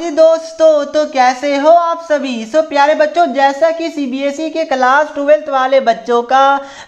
जी दोस्तों, तो कैसे हो आप सभी। प्यारे बच्चों, जैसा कि सीबीएसई के क्लास 12th वाले बच्चों का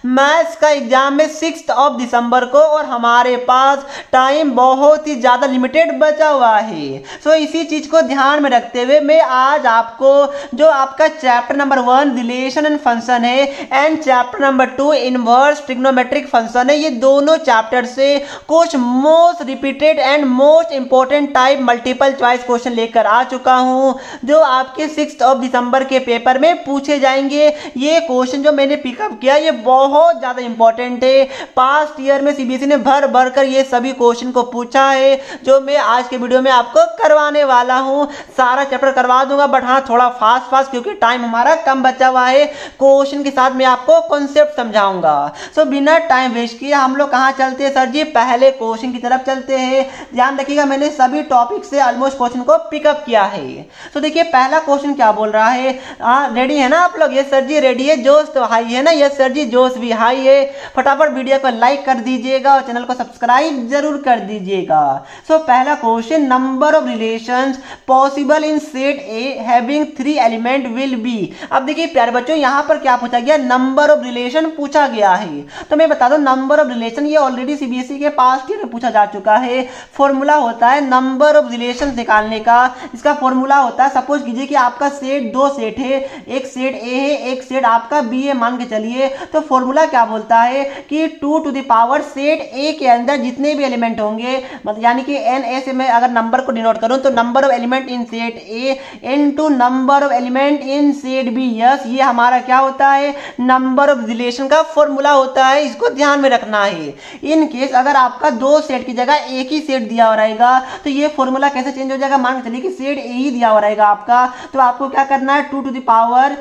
मैथ्स का एग्जाम है 6 दिसंबर को और हमारे पास टाइम बहुत ही ज़्यादा लिमिटेड बचा हुआ है। इसी चीज़ को ध्यान में रखते हुए मैं आज आपको जो आपका chapter number 1 relation and function है and chapter number 2 inverse trigonometric function है, ये दोनों चैप्टर से कुछ most repeated and most important type multiple choice question लेकर आ चुका हूं जो आपके 6 दिसंबर के पेपर में पूछे जाएंगे। ये क्वेश्चन जो मैंने पिकअप किया ये बहुत ज्यादा इंपॉर्टेंट है। पास्ट ईयर में सीबीएसई ने भर भर कर ये सभी क्वेश्चन को पूछा है जो मैं आज के वीडियो में आपको करवाने वाला हूं। सारा चैप्टर करवा दूंगा बट हाँ थोड़ा फास्ट क्योंकि टाइम हमारा कम बचा हुआ है। क्वेश्चन के साथ मैं आपको कॉन्सेप्ट समझाऊंगा। बिना टाइम वेस्ट किए हम लोग कहां चलते हैं सर जी, पहले क्वेश्चन की तरफ चलते हैं। ध्यान रखिएगा मैंने सभी टॉपिक से ऑलमोस्ट क्वेश्चन को पिकअप किया है। देखिए पहला क्वेश्चन क्या बोल रहा है। रेडी है ना आप लोग? यस सर जी रेडी है। जोश तो हाई है ना? यस सर जी जोश भी हाई है। फटाफट वीडियो को लाइक कर दीजिएगा और चैनल को सब्सक्राइब जरूर कर दीजिएगा। पहला question, number of relations possible in set A having 3 element will be. अब देखिए प्यारे बच्चों यहां पर क्या पूछा गया, नंबर ऑफ रिलेशन पूछा गया है। तो मैं बता दूं नंबर ऑफ रिलेशन ये ऑलरेडी सीबीएसई के पास्ट ईयर में पूछा जा चुका है। फॉर्मूला होता है नंबर ऑफ रिलेशन निकालने का। इसका फॉर्मूला होता है, सपोज कीजिए कि आपका सेट 2 सेट है, एक सेट ए है एक सेट आपका बी है मान के चलिए। तो फॉर्मूला क्या बोलता है कि 2 to the power set A के अंदर जितने भी एलिमेंट होंगे, मतलब यानी कि एन ए से मैं अगर नंबर को डिनोट करूं तो number of element in set A into number of element in set B. Yes ये हमारा क्या होता है, नंबर ऑफ रिलेशन का फॉर्मूला होता है। इसको ध्यान में रखना है। इन केस अगर आपका 2 सेट की जगह एक ही सेट दिया हो रहेगा तो ये फॉर्मूला कैसे चेंज हो जाएगा, मान के चलिए कि सेट ए ही दिया हो रहेगा आपका, तो आपको क्या करना है 2 टू द पावर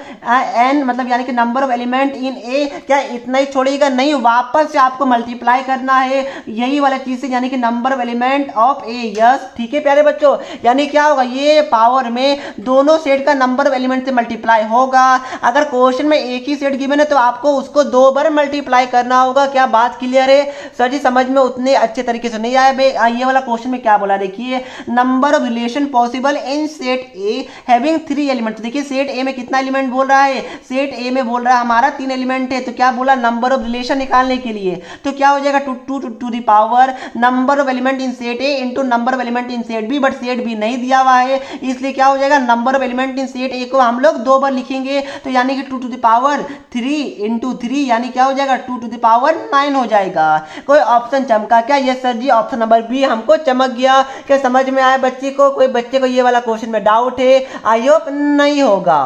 एन, मतलब यानी कि नंबर ऑफ एलिमेंट इन ए, क्या इतना ही छोड़ेगा नहीं, वापस से आपको मल्टीप्लाई करना है यही वाला चीज से, यानी कि number of element of A. Yes ठीक है प्यारे बच्चों, यानी क्या होगा ये पावर में दोनों सेट का नंबर ऑफ एलिमेंट से मल्टीप्लाई होगा। अगर क्वेश्चन में एक ही सेट गिवन है तो आपको उसको 2 बार मल्टीप्लाई करना होगा। क्या बात क्लियर है सर जी? समझ में उतने अच्छे तरीके से नहीं आया। ये वाला क्वेश्चन में क्या बोला देखिए, number of relation possible in set A having 3 element. देखिए सेट ए में कितना एलिमेंट बोल रहा है, सेट ए में बोल रहा है हमारा 3 एलिमेंट है। तो क्या बोला, नंबर ऑफ रिलेशन निकालने के लिए तो क्या हो जाएगा 2 to the power number of element in set A into number of element in set B. But set B नहीं दिया हुआ है इसलिए क्या हो जाएगा, number of element in set A को हम लोग 2 बार लिखेंगे तो यानी कि 2 टू द पावर 3 इंटू 3 यानी क्या हो जाएगा 2 टू द पावर 9 हो जाएगा। कोई ऑप्शन चमका क्या? यस सर जी ऑप्शन नंबर बी हमको चमक गया। क्या समझ में आया बच्चे को? कोई बच्चे को ये वाला क्वेश्चन में डाउट है? आई होप नहीं होगा।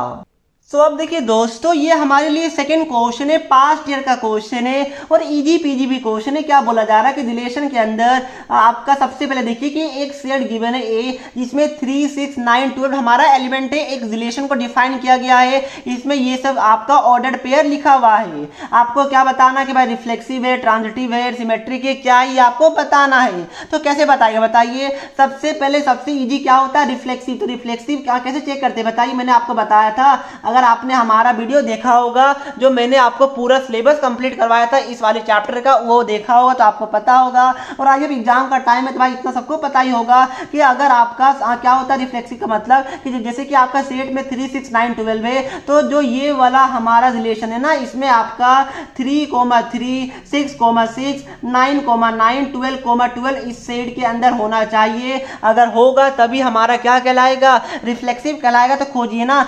अब देखिए दोस्तों ये हमारे लिए सेकंड क्वेश्चन है, पास्ट ईयर का क्वेश्चन है और इजी पीजी भी क्वेश्चन है। क्या बोला जा रहा है कि रिलेशन के अंदर आपका सबसे पहले देखिए कि एक सेट गिवन है ए जिसमें 3, 6, 9, 12 हमारा एलिमेंट है। एक रिलेशन को डिफाइन किया गया है, इसमें ये सब आपका ऑर्डर्ड पेयर लिखा हुआ है। आपको क्या बताना कि भाई रिफ्लेक्सिव है, ट्रांजिटिव है, सिमेट्रिक है, क्या ही आपको बताना है। तो कैसे बताइए बताइए। सबसे पहले सबसे इजी क्या होता है, रिफ्लेक्सिव। तो रिफ्लेक्सिव क्या कैसे चेक करते हैं बताइए। मैंने आपको बताया था, अगर आपने हमारा वीडियो देखा होगा जो मैंने आपको पूरा सिलेबस कंप्लीट करवाया था इस वाले चैप्टर का, वो देखा होगा तो आपको पता होगा। और आज एग्जाम का टाइम है तो भाई इतना सबको पता ही होगा कि अगर आपका क्या होता है रिफ्लेक्सिव का मतलब कि जैसे कि आपका सेट में 3, 6, 9, 12 है तो जो ये वाला हमारा रिलेशन है ना इसमें आपका 3, 3, 6, 6, 9, 9, 12, 12 इस सेट के अंदर होना चाहिए। अगर होगा तभी हमारा क्या कहलाएगा, रिफ्लेक्सिव कहलाएगा। तो खोजिए ना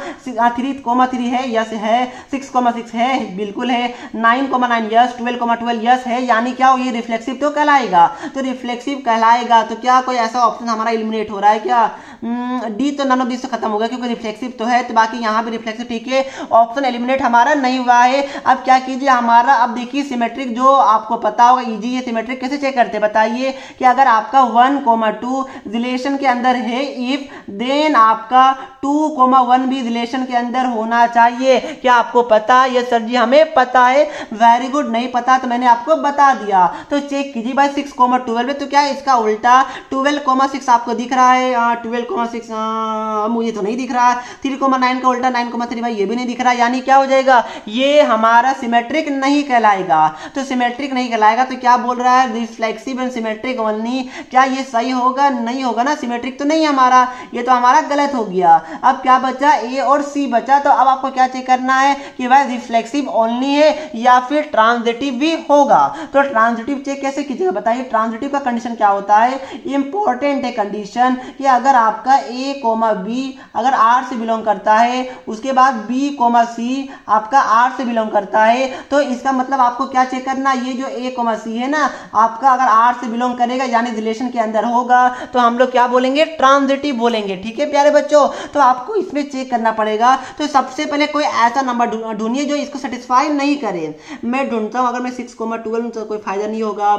3, है, यस है, 6, 6 है, बिल्कुल है, 9, 9 यस, 12, 12 यस है, यानी क्या हो ये रिफ्लेक्सिव तो कहलाएगा। तो रिफ्लेक्सिव कहलाएगा तो क्या कोई ऐसा ऑप्शन हमारा एलिमिनेट हो रहा है क्या? डी तो नन ऑफ दिस से खत्म होगा क्योंकि रिफ्लेक्सिव तो है, तो बाकी यहाँ पे रिफ्लेक्सिव ठीक है, ऑप्शन एलिमिनेट हमारा नहीं हुआ है। अब क्या कीजिए हमारा, अब देखिए सिमेट्रिक जो आपको पता होगा इजी है। सिमेट्रिक कैसे चेक करते बताइए कि अगर आपका 1, 2 रिलेशन के अंदर है इफ देन आपका 2, 1 भी रिलेशन के अंदर होना होना चाहिए। क्या आपको पता है? सर जी हमें पता है। वेरी गुड, नहीं पता तो मैंने आपको बता दिया। तो चेक कीजिए भाई 6,12 है तो क्या है इसका उल्टा 12,6 आपको दिख रहा है? 12,6 मुझे तो नहीं दिख रहा। 3,9 का उल्टा 9,3 भाई ये भी नहीं दिख रहा, यानी क्या हो जाएगा? ये हमारा सिमेट्रिक नहीं कहलाएगा। तो सिमेट्रिक नहीं कहलाएगा तो क्या बोल रहा है? Reflexive and symmetric only. क्या ये सही होगा? नहीं होगा ना, सिमेट्रिक तो नहीं हमारा, ये तो हमारा गलत हो गया। अब क्या बचा? ए और सी बचा। तो अब आपको क्या चेक करना है कि भाई रिफ्लेक्सिव ओनली है या फिर ट्रांजिटिव भी होगा। तो ट्रांजिटिव चेक कैसे कीजिएगा बताइए? ट्रांजिटिव का कंडीशन क्या होता है? इंपॉर्टेंट है कंडीशन कि अगर आपका ए कोमा बी अगर आर से बिलोंग करता है, उसके बाद बी कोमा सी आपका आर से बिलोंग करता है, तो इसका मतलब आपको क्या चेक करना? ये जो ए कोमा सी है ना आपका अगर आर से बिलोंग करेगा यानी रिलेशन के अंदर होगा तो हम लोग क्या बोलेंगे? ट्रांजिटिव बोलेंगे। ठीक है प्यारे बच्चों, तो आपको इसमें चेक करना पड़ेगा। तो सबसे पहले कोई ऐसा नंबर ढूंढिए जो इसको सेटिस्फाई नहीं करे। मैं ढूंढता हूं, अगर मैं 6,12 तो कोई फायदा नहीं होगा।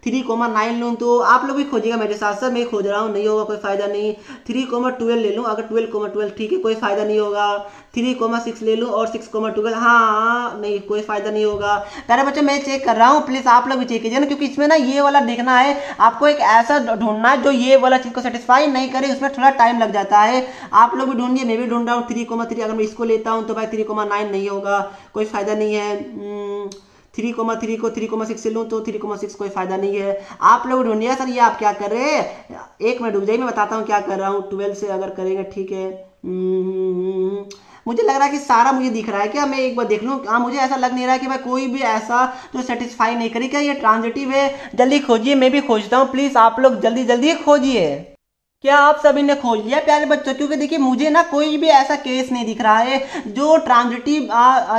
3,9 लूँ तो आप लोग भी खोजिएगा मेरे साथ साथ, मैं खोज रहा हूँ, नहीं होगा कोई फायदा नहीं। 3,12 ले लूँ, अगर 12,12 ठीक है कोई फायदा नहीं होगा। 3,6 ले लूँ और 6,12 हाँ नहीं कोई फायदा नहीं होगा। प्यारे बच्चे मैं चेक कर रहा हूँ, प्लीज आप लोग भी चेक कीजिए ना, क्योंकि इसमें ना ये वाला देखना है आपको, एक ऐसा ढूंढना है जो ये वाला चीज को सेटिस्फाई नहीं करे, उसमें थोड़ा टाइम लग जाता है। आप लोग भी ढूंढिए, मैं भी ढूंढ रहा हूँ। 3,3 अगर मैं इसको लेता हूँ तो भाई 3,9 नहीं होगा, कोई फायदा नहीं है। 3,3 को 3,6 से लूँ तो 3,6 कोई फायदा नहीं है। आप लोग ढूंढिए। सर ये आप क्या कर रहे हैं? एक मिनट रुक जाइए, मैं बताता हूँ क्या कर रहा हूँ। 12 से अगर करेंगे ठीक है। मुझे लग रहा है कि सारा मुझे दिख रहा है। क्या मैं एक बार देख लूँ? हाँ मुझे ऐसा लग नहीं रहा है कि भाई कोई भी ऐसा जो सेटिस्फाई नहीं करी। क्या ये ट्रांजिटिव है? जल्दी खोजिए, मैं भी खोजता हूँ, प्लीज आप लोग जल्दी जल्दी खोजिए। क्या आप सभी ने खोज लिया प्यारे बच्चों? क्योंकि देखिए मुझे ना कोई भी ऐसा केस नहीं दिख रहा है जो ट्रांजिटिव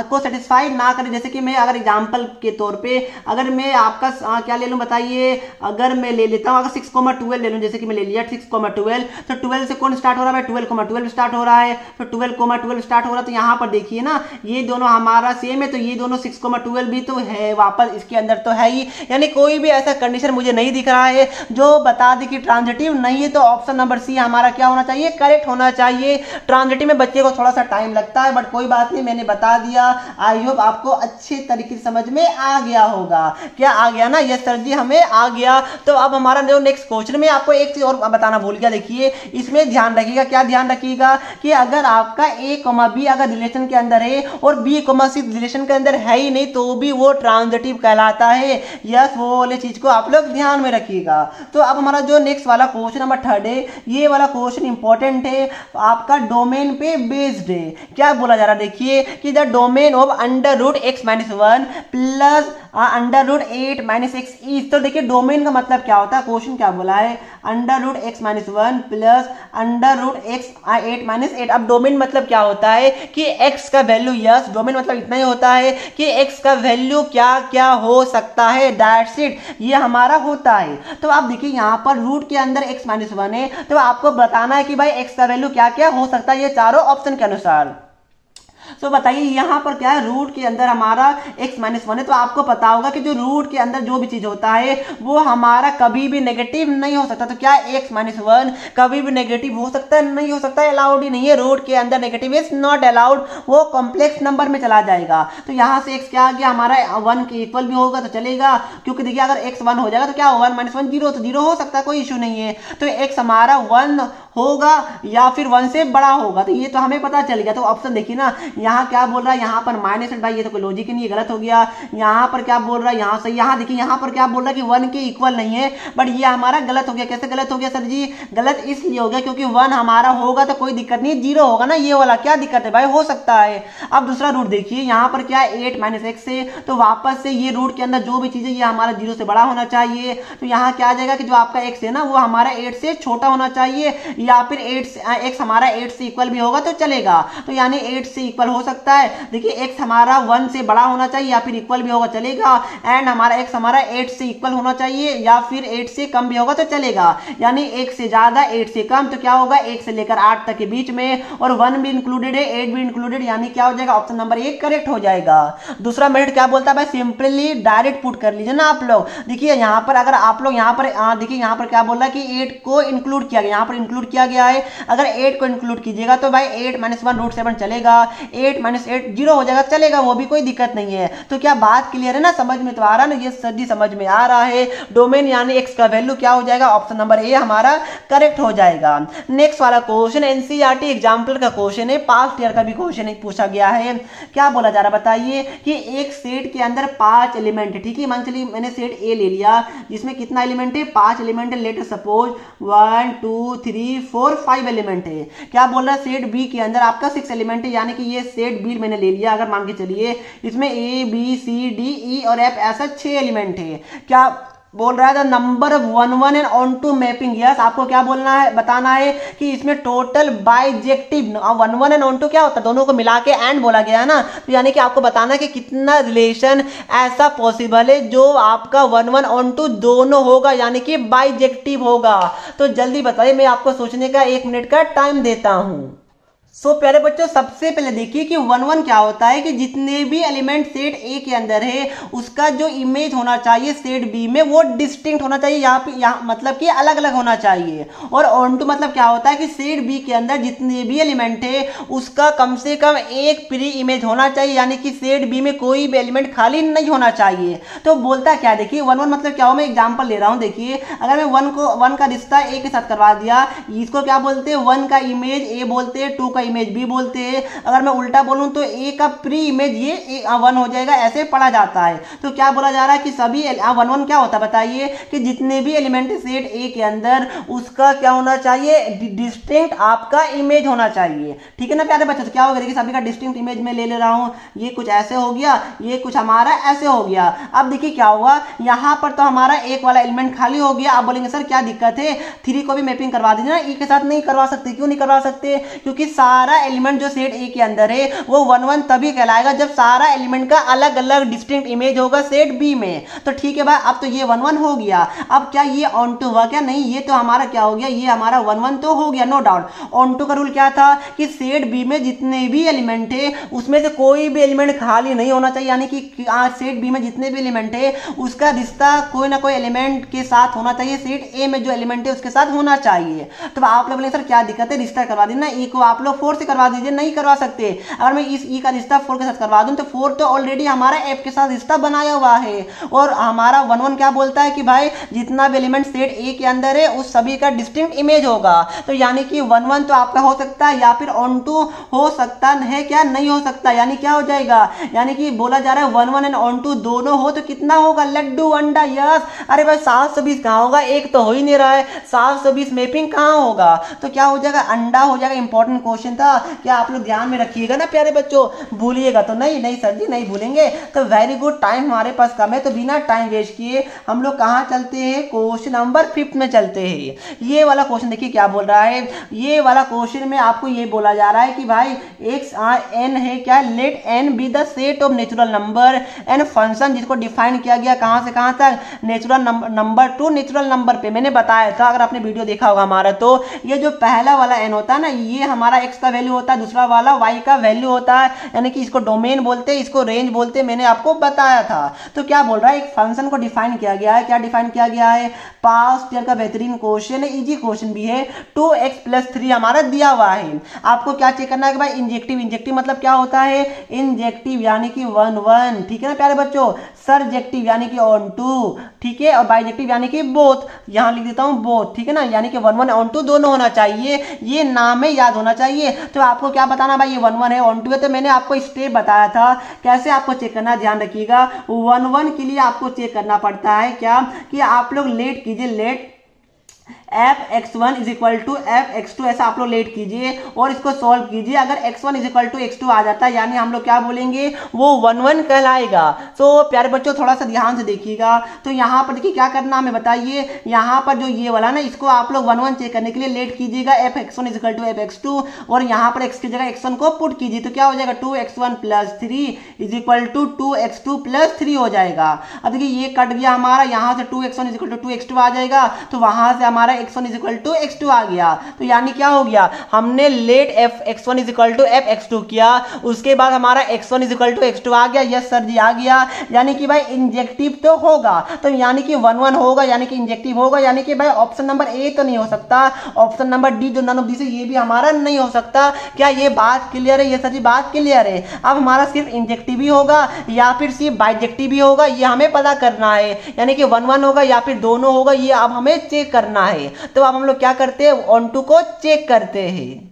को सेटिस्फाई ना करे। जैसे कि मैं अगर एग्जांपल के तौर पे अगर मैं आपका क्या ले लूं बताइए? अगर मैं ले लेता हूं अगर 6,12 ले लूं, जैसे कि मैं ले लिया 6,12 तो 12 से कौन स्टार्ट हो रहा है? 12,12 स्टार्ट हो रहा है। तो 12,12 स्टार्ट हो रहा है तो यहाँ पर देखिए ना ये दोनों हमारा सेम है, तो ये दोनों 6,12 भी तो है, वापस इसके अंदर तो है ही, यानी कोई भी ऐसा कंडीशन मुझे नहीं दिख रहा है जो बता दे कि ट्रांजिटिव नहीं है। तो ऑप्शन नंबर सी हमारा क्या होना चाहिए? करेक्ट होना चाहिए। ट्रांजिटिव में बच्चे को थोड़ा सा टाइम लगता है, बट कोई बात नहीं, मैंने बता दिया। आई होप आपको अच्छे तरीके से समझ में आ गया होगा। क्या आ गया ना? यस सर जी हमें आ गया। तो अब हमारा जो नेक्स्ट क्वेश्चन में आपको एक चीज और बताना भूल गया। देखिए इसमें ध्यान रखिएगा। क्या ध्यान रखिएगा? कि अगर आपका ए कोमा बी अगर रिलेशन के अंदर है और बी कोमा सी रिलेशन के अंदर है ही नहीं तो भी वो ट्रांजिटिव कहलाता है। यस वो वाली चीज को आप लोग ध्यान में रखिएगा। तो अब हमारा जो नेक्स्ट वाला क्वेश्चन नंबर 3 है, ये वाला क्वेश्चन इंपॉर्टेंट है, आपका डोमेन पे बेस्ड है। क्या बोला जा रहा है? देखिए कि the domain of √x-1 plus √8-x is. तो देखिए डोमेन का मतलब क्या होता है? क्वेश्चन क्या बोला है? √x-1 plus √8-8। अब डोमेन मतलब क्या होता है कि x का वैल्यू, यस डोमेन मतलब इतना ही होता है कि x का वैल्यू क्या क्या हो सकता है, दैट्स इट, ये हमारा होता है। तो आप देखिए यहाँ पर रूट के अंदर x-1 है तो आपको बताना है कि भाई x का वैल्यू क्या क्या हो सकता है ये चारों ऑप्शन के अनुसार। तो बताइए यहाँ पर क्या है? रूट के अंदर हमारा x-1 है, तो आपको पता होगा कि जो रूट के अंदर जो भी चीज होता है वो हमारा कभी भी नेगेटिव नहीं हो सकता। तो क्या x-1 कभी भी नेगेटिव हो सकता है? नहीं हो सकता, अलाउड ही नहीं है। रूट के अंदर नेगेटिव इज नॉट अलाउड, वो कॉम्प्लेक्स नंबर में चला जाएगा। तो यहाँ से x क्या आ गया? हमारा 1 के इक्वल भी होगा तो चलेगा, क्योंकि देखिए अगर x 1 हो जाएगा तो क्या 1 - 1 0, तो 0 हो सकता है, कोई इशू नहीं है। तो x हमारा 1 होगा या फिर 1 से बड़ा होगा, तो ये तो हमें पता चल गया। तो ऑप्शन देखिए ना, यहाँ क्या बोल रहा है? यहाँ पर माइनस, भाई ये तो कोई लॉजिक ही नहीं है, गलत हो गया। यहाँ पर क्या बोल रहा है? यहाँ से यहाँ देखिए यहाँ पर क्या बोल रहा है कि 1 के इक्वल नहीं है, बट ये हमारा गलत हो गया। कैसे गलत हो गया सर जी? गलत इसलिए हो गया क्योंकि 1 हमारा होगा तो कोई दिक्कत नहीं, 0 होगा ना ये वाला, क्या दिक्कत है भाई? हो सकता है। अब दूसरा रूट देखिए, यहाँ पर क्या है 8 - x है, तो वापस से ये रूट के अंदर जो भी चीज है ये हमारा 0 से बड़ा होना चाहिए। तो यहाँ क्या आ जाएगा कि जो आपका x है ना वो हमारा 8 से छोटा होना चाहिए, या फिर x हमारा 8 से इक्वल भी होगा तो चलेगा। तो यानी 8 से इक्वल हो सकता है। देखिए x हमारा 1 से बड़ा होना चाहिए या फिर इक्वल भी होगा चलेगा, एंड हमारा x हमारा 8 से इक्वल होना चाहिए या फिर 8 से कम भी होगा तो चलेगा। यानी 1 से ज्यादा 8 से कम, तो क्या होगा 1 से लेकर 8 तक के बीच में, और 1 भी इंक्लूडेड है 8 भी इंक्लूडेड, यानी क्या हो जाएगा? ऑप्शन नंबर 1 करेक्ट हो जाएगा। दूसरा मेथड क्या बोलता है भाई? सिंपली डायरेक्ट पुट कर लीजिए ना आप लोग। देखिए यहाँ पर अगर आप लोग यहाँ पर देखिए यहाँ पर क्या बोल रहा है कि 8 को इंक्लूड किया गया, यहाँ पर इंक्लूड इंक्लूड किया गया है। अगर 8 को इंक्लूड कीजिएगा तो भाई 8 - 1 √7 चलेगा, 8 - 8 0 हो जाएगा, चलेगा, वो भी कोई दिक्कत नहीं है। तो क्या बात क्लियर है ना, समझ में तो आ रहा है ना, ये सदी समझ में आ रहा है। डोमेन यानी एक्स का वैल्यू क्या हो जाएगा, ऑप्शन नंबर ए हमारा करेक्ट हो जाएगा। नेक्स्ट वाला क्वेश्चन एनसीईआरटी एग्जाम्पल का क्वेश्चन है, पास्ट ईयर का भी क्वेश्चन पूछा गया है। क्या बोला जा रहा है बताइए कि एक सेट के अंदर 5 एलिमेंट है, ठीक है। मान चलिए मैंने सेट ए ले लिया जिसमें कितना एलिमेंट है, 5 एलिमेंट है। लेट सपोज 1 2 3 4 5 एलिमेंट है। क्या बोल रहा है, सेट बी के अंदर आपका 6 एलिमेंट है, यानी कि ये सेट बी मैंने ले लिया। अगर मान के चलिए इसमें A B C D E और एफ ऐसा 6 एलिमेंट है। क्या बोल रहा है the number of 1 1 and onto mapping. Yes, आपको क्या बोलना है, बताना है कि इसमें total bijective 1 1 and onto क्या होता है, दोनों को मिला के एंड बोला गया है ना, तो यानी कि आपको बताना है कि कितना रिलेशन ऐसा पॉसिबल है जो आपका 1 1 ऑन टू दोनों होगा, यानी कि बाइजेक्टिव होगा। तो जल्दी बताइए, मैं आपको सोचने का 1 मिनट का टाइम देता हूं। सो प्यारे बच्चों, सबसे पहले देखिए कि 1 1 क्या होता है कि जितने भी एलिमेंट सेट ए के अंदर है उसका जो इमेज होना चाहिए सेट बी में वो डिस्टिंक्ट होना चाहिए, यहाँ मतलब कि अलग अलग होना चाहिए। और ऑन टू मतलब क्या होता है कि सेट बी के अंदर जितने भी एलिमेंट है उसका कम से कम एक प्री इमेज होना चाहिए, यानी कि सेट बी में कोई भी एलिमेंट खाली नहीं होना चाहिए। तो बोलता क्या, देखिए 1 1 मतलब क्या हो, मैं एग्जाम्पल ले रहा हूँ। देखिए अगर मैं 1 का रिश्ता ए के साथ करवा दिया, इसको क्या बोलते हैं, 1 का इमेज ए बोलते हैं, 2 का इमेज बी बोलते हैं। अगर मैं उल्टा बोलूं तो ए का प्री इमेज ये 1 हो जाएगा, ऐसे पढ़ा जाता है। तो क्या बोला जा रहा है कि सभी 1 1 क्या होता है बताइए कि जितने भी एलिमेंट सेट ए के अंदर उसका क्या होना चाहिए, डिस्टिंक्ट आपका इमेज होना चाहिए, ठीक है ना प्यारे बच्चों। तो क्या होगा, देखिए सभी का डिस्टिंक्ट इमेज में ले रहा हूं, ये कुछ ऐसे हो गया, ये कुछ हमारा ऐसे हो गया। अब देखिए क्या हुआ, यहां पर तो हमारा एक वाला एलिमेंट खाली हो गया। आप बोलेंगे सर क्या दिक्कत है, 3 को भी मैपिंग करवा दीजिए ना, ई के साथ नहीं करवा सकते। क्यों नहीं करवा सकते, क्योंकि सारा एलिमेंट जो सेट ए के अंदर है वो 1 1 तभी कहलाएगा जब सारा एलिमेंट का अलग अलग डिस्टिंक्ट इमेज होगा सेट बी में। तो ठीक है भाई, अब तो ये 1 1 हो गया। अब क्या ये ऑन टू हुआ क्या, नहीं, ये तो हमारा क्या हो गया, ये हमारा 1 1 तो हो गया, नो डाउट। ऑन टू का रूल क्या था कि सेट बी में जितने भी एलिमेंट है उसमें से कोई भी एलिमेंट खाली नहीं होना चाहिए, यानी कि सेट बी में जितने भी एलिमेंट है उसका रिश्ता कोई ना कोई एलिमेंट के साथ होना चाहिए, सेट ए में जो एलिमेंट है उसके साथ होना चाहिए। तो आप लोग बोले सर क्या दिक्कत है, रिश्ता करवा देना, ई को आप लोग 4 से करवा दीजिए। नहीं करवा सकते। अगर मैं इस ई का रिश्ता 4 के साथ करवा दूं तो 4 तो ऑलरेडी हमारा एफ के साथ रिश्ता बनाया हुआ है। और हमारा 1 1 क्या बोलता है कि भाई जितना भी एलिमेंट सेट ए के अंदर है उस सभी का डिस्टिंक्ट इमेज होगा। तो यानी कि 1 1 तो आपका हो सकता है या फिर ऑन टू हो सकता है, क्या नहीं हो सकता, यानी क्या हो जाएगा, यानी कि बोला जा रहा है 1 1 एंड ऑन टू दोनों हो तो कितना होगा, लड्डू अंडा। यस, अरे भाई 720 कहां होगा, एक तो हो ही नहीं रहा है, 720 मैपिंग कहां होगा, तो क्या हो जाएगा, अंडा हो जाएगा। इंपॉर्टेंट क्वेश्चन था, क्या आप लोग ध्यान में रखिएगा ना प्यारे बच्चों, भूलिएगा तो नहीं। नहीं सर जी नहीं भूलेंगे। तो वेरी गुड, टाइम हमारे पास कम है तो बिना टाइम वेस्ट किए हम लोग कहां चलते हैं, क्वेश्चन नंबर 5 में चलते हैं। ये वाला क्वेश्चन देखिए क्या बोल रहा है, ये वाला क्वेश्चन में आपको ये बोला जा रहा है कि भाई एक्स एन है क्या, let N be the set of natural number and function, जिसको डिफाइन किया गया कहां से कहां तक, natural number to natural number पे। मैंने बताया था, अगर आपने वीडियो देखा होगा हमारा, तो ये जो पहला वाला एन होता है ना, ये हमारा एक्स का वैल्यू होता है, दूसरा वाला वाई का वैल्यू होता है, यानी कि इसको डोमेन बोलते हैं, इसको रेंज बोलते हैं, मैंने आपको बताया था। तो क्या बोल रहा है, एक फंक्शन को डिफाइन किया गया है, क्या डिफाइन किया गया है, पास्ट ईयर का बेहतरीन क्वेश्चन है, इजी क्वेश्चन भी है। 2x+3 हमारा दिया हुआ है, आपको क्या चेक करना है कि भाई इंजेक्टिव, इंजेक्टिव मतलब क्या होता है, इंजेक्टिव यानी कि 1 1, ठीक है ना प्यारे बच्चों, सरजेक्टिव यानी कि ऑन टू, ठीक है, और बाइजेक्टिव यानी कि बोथ, यहां लिख देता हूं बोथ, ठीक है ना, यानी कि 1 1 ऑन टू दोनों होना चाहिए, ये नाम है, याद होना चाहिए। तो आपको क्या बताना भाई, ये 1 1 है, ऑन टू है, तो मैंने आपको स्टेप बताया था कैसे आपको चेक करना, ध्यान रखिएगा। 1 1 के लिए आपको चेक करना पड़ता है क्या, कि आप लोग लेट कीजिए, लेट f(x1) = f(x2), ऐसा आप लोग लेट कीजिए और इसको सॉल्व कीजिए। अगर x1 = x2 आ जाता है, यानी हम लोग क्या बोलेंगे, वो 1 1 कहलाएगा। तो प्यारे बच्चों थोड़ा सा ध्यान से देखिएगा। तो यहाँ पर देखिए क्या करना हमें बताइए, यहाँ पर जो ये वाला ना, इसको आप लोग 1 1 चेक करने के लिए लेट कीजिएगा, f(x1) = f(x2), और यहाँ पर x की जगह x1 को पुट कीजिए, तो क्या हो जाएगा, 2x1 + 3 = 2x2 + 3 हो जाएगा। अब देखिए ये कट गया हमारा, यहाँ से 2x1 = 2x2 आ जाएगा, तो वहां से हमारा x1 is equal to x2 आ गया। तो यानी क्या हो गया, हमने let f x1 is equal to f x2 किया, उसके बाद हमारा x1 is equal to x2 आ गया। यस सर जी आ गया। यानी कि भाई इंजेक्टिव तो होगा, तो यानी कि 1 1 होगा, यानी कि इंजेक्टिव होगा, यानी कि भाई ऑप्शन नंबर ए तो नहीं हो सकता, ऑप्शन नंबर डी जो नन ऑफ दिस है ये भी हमारा नहीं हो सकता। क्या ये बात क्लियर है? ये सर जी बात क्लियर है। अब हमारा सिर्फ इंजेक्टिव ही होगा या फिर सिर्फ बाइजेक्टिव ही होगा, ये हमें पता करना है। यानी कि 1 1 होगा या फिर दोनों होगा, ये अब हमें चेक करना है। तो अब हम लोग क्या करते हैं, ऑन टू को चेक करते हैं।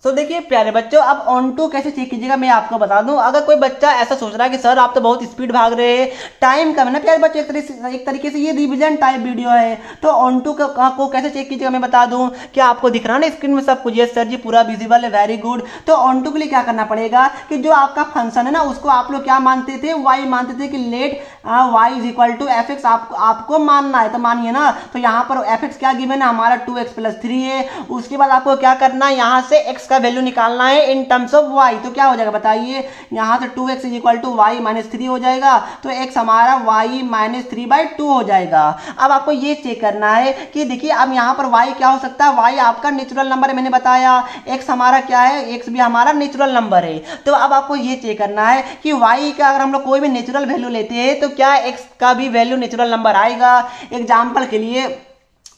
तो देखिए प्यारे बच्चों, अब ऑन टू कैसे चेक कीजिएगा मैं आपको बता दूं। अगर कोई बच्चा ऐसा सोच रहा है कि सर आप तो बहुत स्पीड भाग रहे हैं, टाइम कम है ना प्यारे बच्चों, एक तरीके से ये रिवीजन टाइप वीडियो है। तो ऑन टू को कैसे चेक कीजिएगा मैं बता दूं। क्या आपको दिख रहा है ना स्क्रीन में सब कुछ? यस सर जी पूरा विजिबल है, वेरी गुड। तो ऑन टू के लिए क्या करना पड़ेगा कि जो आपका फंक्शन है ना उसको आप लोग क्या मानते थे, वाई मानते थे कि let y is equal to f x आपको मानना है। तो मानिए ना, तो यहाँ पर एफ एक्स क्या गिवन है हमारा 2x + 3 है। उसके बाद आपको क्या करना है, यहाँ से x का वैल्यू निकालना है इन टर्म्स ऑफ y। तो क्या हो जाएगा बताइए, यहाँ से 2x is equal to y - 3 हो जाएगा। तो x हमारा y - 3/2 हो जाएगा। अब आपको ये चेक करना है कि देखिए अब यहाँ पर y क्या हो सकता है, y आपका नेचुरल नंबर है मैंने बताया, x हमारा क्या है, x भी हमारा नेचुरल नंबर है। तो अब आपको ये चेक करना है कि y का अगर हम लोग कोई भी नेचुरल वैल्यू लेते हैं तो क्या x का भी वैल्यू नेचुरल नंबर आएगा। एग्जाम्पल के लिए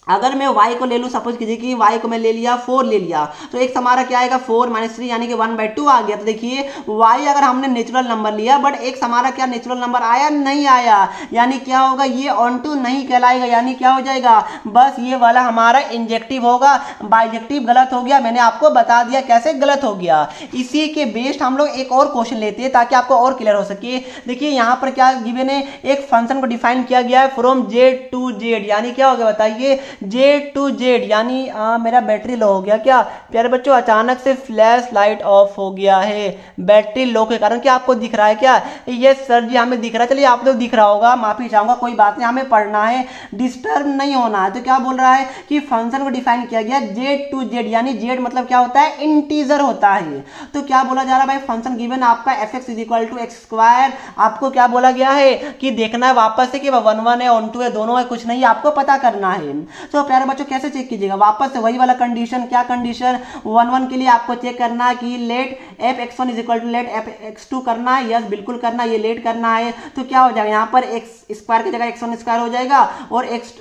अगर मैं y को ले लूँ, सपोज कीजिए कि y को मैं ले लिया 4 ले लिया, तो x हमारा क्या आएगा 4 - 3 यानी कि 1/2 आ गया। तो देखिए y अगर हमने नेचुरल नंबर लिया बट x हमारा क्या नेचुरल नंबर आया नहीं आया, यानी क्या होगा ये ऑन टू नहीं कहलाएगा। यानी क्या हो जाएगा, बस ये वाला हमारा इंजेक्टिव होगा, बाइजेक्टिव गलत हो गया। मैंने आपको बता दिया कैसे गलत हो गया। इसी के बेस्ड हम लोग एक और क्वेश्चन लेते हैं ताकि आपको और क्लियर हो सके। देखिए यहाँ पर क्या गिवन है, एक फंक्शन को डिफाइन किया गया है फ्रॉम z to z, यानी क्या हो गया बताइए J to Z, यानी मेरा बैटरी लो हो गया क्या प्यारे बच्चों, अचानक से फ्लैश लाइट ऑफ हो गया है बैटरी लो के कारण। क्या आपको दिख रहा है क्या? ये सर जी हमें दिख रहा है। चलिए आप लोग दिख रहा होगा, माफी चाहूंगा, कोई बात नहीं, हमें पढ़ना है, डिस्टर्ब नहीं होना है। तो क्या बोल रहा है कि फंक्शन को डिफाइन किया गया Z to Z, यानी Z मतलब क्या होता है, इंटीजर होता है। तो क्या बोला जा रहा है भाई, फंक्शन गिवन आपका f(x) is equal to x²। आपको क्या बोला गया है कि देखना है वापस से कि 1 1 है, ऑन टू है, दोनों है, कुछ नहीं, आपको पता करना है। तो प्यारे बच्चों कैसे चेक कीजिएगा, वापस से वही वाला कंडीशन। क्या कंडीशन, 1 1 के लिए आपको चेक करना है कि let f(x1) is equal to let f(x2) करना है। यस बिल्कुल करना है, ये लेट करना है। तो क्या हो जाएगा, यहाँ पर x² की जगह x1² हो जाएगा और x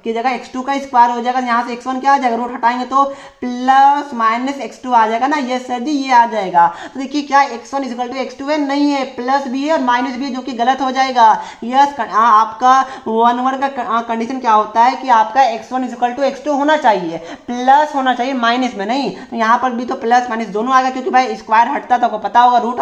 की जगह x2 का स्क्वायर हो जाएगा। यहाँ से x1 क्या आ जाएगा, रूट हटाएंगे तो + -x2 आ जाएगा ना। यस सर जी ये आ जाएगा। तो देखिए क्या x1 is equal to x2 है, नहीं है, प्लस भी है और माइनस भी है, जो कि गलत हो जाएगा। यस आपका 1 1 का कंडीशन क्या होता है कि आपका x1 is equal to x2 होना चाहिए, प्लस होना चाहिए, माइनस में नहीं। तो यहाँ पर भी तो प्लस माइनस दोनों आएगा, क्योंकि भाई स्क्वायर हटता तो आपको पता होगा, रूट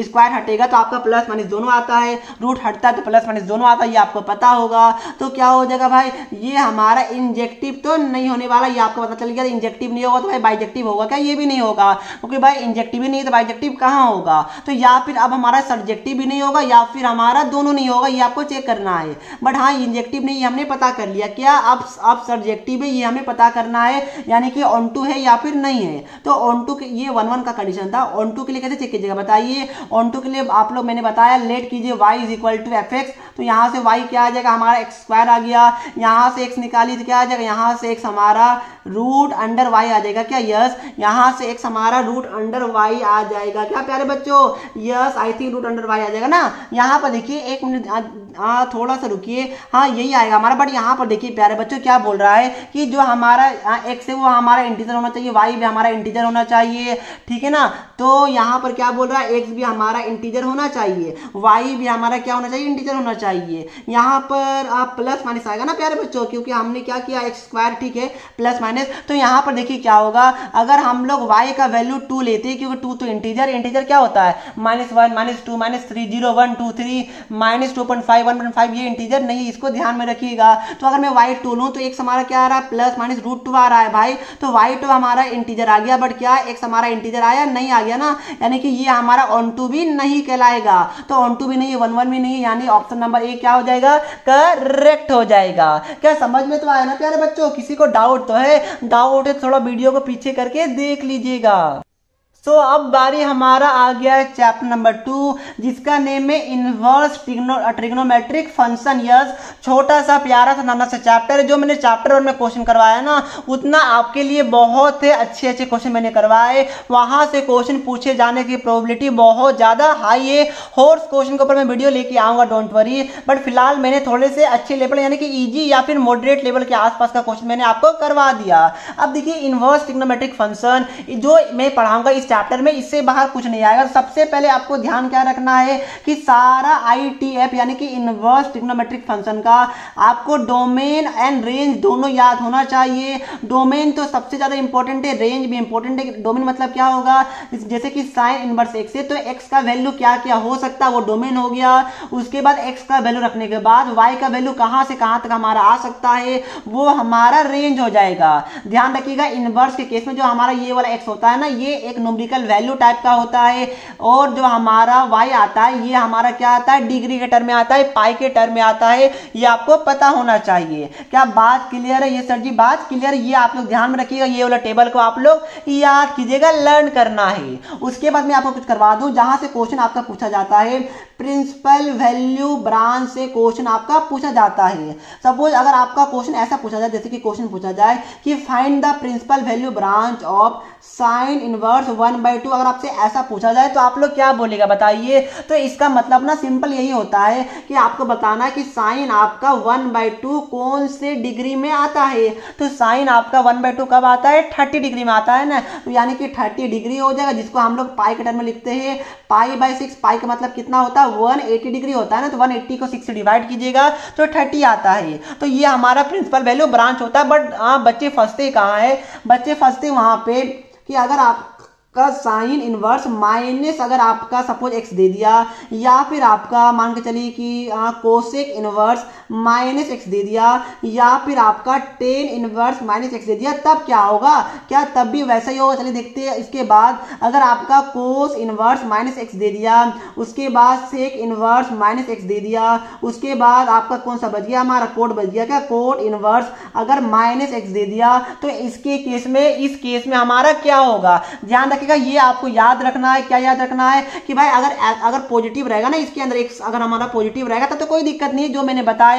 स्क्वायर हटेगा तो आपका प्लस माइनस दोनों आता है, रूट हटता है तो प्लस माइनस दोनों आता है, ये आपको पता होगा। तो क्या हो जाएगा भाई, ये हमारा इंजेक्टिव तो नहीं होने वाला, ये आपको पता चल गया। इंजेक्टिव नहीं होगा तो भाई बाइजेक्टिव होगा क्या, ये भी नहीं होगा, क्योंकि भाई इंजेक्टिव ही नहीं है तो बाइजेक्टिव कहाँ होगा। तो या फिर अब हमारा सब्जेक्टिव भी नहीं होगा या फिर हमारा दोनों नहीं होगा, ये आपको चेक करना है। बट हाँ इंजेक्टिव नहीं, हमने पता कर लिया। क्या अब सब्जेक्टिव है, ये हमें पता करना है, यानी कि ऑन टू है या फिर नहीं है। तो ऑन टू के ये 1 1 का कंडीशन था। ऑन टू के लिए कैसे चेक कीजिएगा बताइए। ऑन टू के लिए आप लोग मैंने बताया लेट कीजिए y is equal to f(x), तो यहाँ से y क्या आ जाएगा, हमारा x² आ गया। यहाँ से x निकाली तो क्या आ जाएगा, यहाँ से x हमारा √y आ जाएगा क्या। यस यहाँ से x हमारा √y आ जाएगा क्या प्यारे बच्चों। यस आई थिंक √y आ जाएगा ना। यहाँ पर देखिए 1 मिनट थोड़ा सा रुकिए, हाँ यही आएगा हमारा। बट यहाँ पर देखिए प्यारे बच्चों क्या बोल रहा है कि जो हमारा x है वो हमारा इंटीजर होना चाहिए, y भी हमारा इंटीजर होना चाहिए, ठीक है ना। तो यहाँ पर क्या बोल रहा है, x भी हमारा इंटीजर होना चाहिए, y भी हमारा क्या होना चाहिए, इंटीजर होना चाहिए। यहाँ पर आप प्लस माइनस आएगा ना प्यारे बच्चों, क्योंकि हमने क्या किया x², ठीक है, प्लस माइनस। तो यहाँ पर देखिए क्या होगा, अगर हम लोग y का वैल्यू 2 लेते हैं, क्योंकि 2 तो इंटीजर क्या होता है, -1 -2 -3 0 1 2 3 -2.5 1.5, ये इंटीजर नहीं, इसको ध्यान में रखिएगा। तो अगर मैं y2 लूँ तो x हमारा क्या आ रहा है, प्लस माइनस √2 आ रहा है भाई। तो y2 हमारा इंटीजर आ गया, बट क्या x हमारा इंटीजर आया नहीं, आ गया ना, यानी कि ये हमारा ऑन टू भी नहीं कहलाएगा। तो ऑन टू भी नहीं है, 1 1 भी नहीं है, यानी ऑप्शन नंबर ए क्या हो जाएगा, करेक्ट हो जाएगा। क्या समझ में तो आया ना प्यारे बच्चों, किसी को डाउट तो है? डाउट है थोड़ा वीडियो को पीछे करके देख लीजिएगा। अब बारी हमारा आ गया है चैप्टर नंबर 2, जिसका नेम है इनवर्स ट्रिग्नोमेट्रिक फंक्शन। यस, छोटा सा प्यारा सा नाना सा चैप्टर है। जो मैंने चैप्टर 1 में क्वेश्चन करवाया ना, उतना आपके लिए बहुत अच्छे क्वेश्चन मैंने करवाए। वहां से क्वेश्चन पूछे जाने की प्रोबेबिलिटी बहुत ज्यादा हाई है। और क्वेश्चन के ऊपर मैं वीडियो लेके आऊंगा, डोंट वरी। बट फिलहाल मैंने थोड़े से अच्छे लेवल यानी कि इजी या फिर मॉडरेट लेवल के आसपास का क्वेश्चन मैंने आपको करवा दिया। अब देखिए, इनवर्स ट्रिग्नोमेट्रिक फंक्शन जो मैं पढ़ाऊंगा इस चैप्टर में, इससे बाहर कुछ नहीं आएगा। सबसे पहले आपको ध्यान क्या रखना है कि सारा ITF यानी कि इनवर्स ट्रिग्नोमेट्रिक फंक्शन का आपको डोमेन एंड रेंज दोनों याद होना चाहिए। डोमेन तो सबसे ज्यादा इंपॉर्टेंट है, रेंज भी इंपॉर्टेंट है। डोमेन मतलब क्या होगा, जैसे कि साइन इनवर्स एक्स है तो एक्स का वैल्यू क्या क्या हो सकता है, वो डोमेन हो गया। उसके बाद एक्स का वैल्यू रखने के बाद वाई का वैल्यू कहां से कहां तक हमारा आ सकता है, वो हमारा रेंज हो जाएगा। ध्यान रखिएगा, इनवर्स के केस में जो हमारा ये वाला एक्स होता है ना, ये एक न्यूमेरिकल वैल्यू टाइप का होता है। और जो हमारा y आता है, ये हमारा क्या आता है, डिग्री के टर्म में आता है, पाई के टर्म में आता है। ये आपको पता होना चाहिए। क्या बात क्लियर है? ये सर जी बात क्लियर है। ये आप लोग ध्यान में रखिएगा, ये वाला टेबल को आप लोग याद कीजिएगा, लर्न करना है। उसके बाद मैं आपको कुछ करवा दूं, जहां से क्वेश्चन आपका पूछा जाता है, प्रिंसिपल वैल्यू ब्रांच से क्वेश्चन आपका पूछा जाता है। सपोज अगर आपका क्वेश्चन ऐसा पूछा जाए, जैसे कि क्वेश्चन पूछा जाए कि find the principal value branch of sine inverse 1/2, अगर आपसे ऐसा पूछा जाए तो आप लोग क्या बोलेगा बताइए? तो इसका मतलब ना सिंपल यही होता है कि आपको बताना है कि साइन आपका 1/2 कौन से डिग्री में आता है। तो साइन आपका 1/2 कब आता है? 30 डिग्री में आता है ना, तो यानी कि 30 डिग्री हो जाएगा, जिसको हम लोग पाई के टर्म में लिखते हैं पाई/6। पाई का मतलब कितना होता है? 180 डिग्री होता है ना, तो 180 को 6 से डिवाइड कीजिएगा तो 30 आता है। तो ये हमारा प्रिंसिपल वैल्यू ब्रांच होता है। बट बच्चे फंसते कहाँ है? बच्चे फंसते वहां पे कि अगर आप का साइन इनवर्स माइनस अगर आपका सपोज एक्स दे दिया, या फिर आपका मान के चलिए कि कोसेक इनवर्स माइनस एक्स दे दिया, या फिर आपका टेन इनवर्स माइनस एक्स दे दिया, तब क्या होगा? क्या तब भी वैसा ही होगा? चलिए देखते हैं। इसके बाद अगर आपका कोस इनवर्स माइनस एक्स दे दिया, उसके बाद सेक इनवर्स माइनस एक्स दे दिया, उसके बाद आपका कौन सा बच गया? हमारा कोड बच गया। क्या कोड इनवर्स अगर माइनस एक्स दे दिया, तो इसके केस में, इस केस में हमारा क्या होगा? ध्यान रखिएगा, ये आपको याद रखना है। क्या याद रखना है कि भाई अगर पॉजिटिव रहेगा ना इसके अंदर, एक्स अगर हमारा पॉजिटिव रहेगा तो कोई दिक्कत नहीं है, जो मैंने बताया